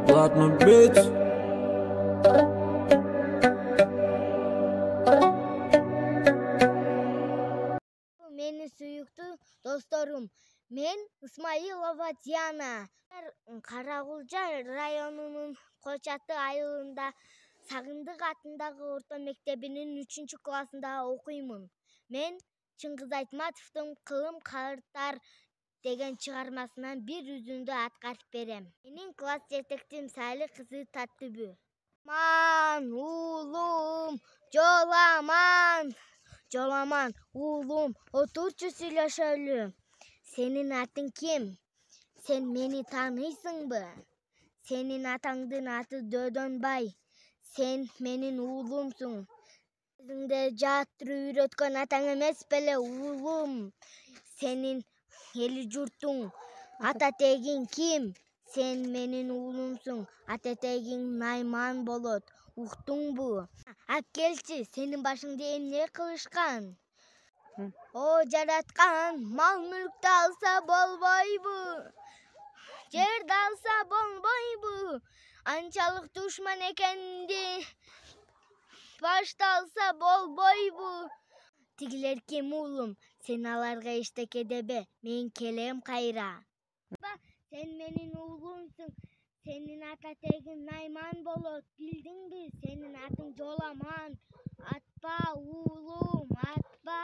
Ладно, бит. Meni suyuktуу досторум, мен Исмаилова Диана. Карагулжа районунун Кочаты айылында Сагындык атындагы орто мектебинин 3-классында окуймун. Мен Чыңгыз Айтматовдун «Кылым карттар» деген чыгармасынан бир үзүндү аткарып берем. Менин класс жетектим Сали кызы Таттыбү. Ман уулум, жоламан. Жоламан, уулум, отурчу сүйлөшөлү. Сенин атың ким? Сен мени тааныйсыңбы? Сенин атаңдын аты Дөдөнбай. Сен менин уулумсуң. Өзүңдө жааттыруу үйрөткөн атаң эмес беле, уулум? Сенин эли журтуң, ата тегиң ким? Сен менин уулумсуң. Ата тегиң Найман болот. Уктуңбу? Келчи, сенин башыңды эмне кылышкан? О жараткан, мал-мүлктү алса болбойбу? Жерди алса болбойбу? Анчалык душман экенди башты алса болбойбу? Тигилер ким, уулум? Сен аларга эчтеке дебе, мен келем кайра. Сен менин уулумсуң. Сенин ата тегиң Найман болот, билдиңби? Сенин атың Жоламан. Атпа, уулум, атпа.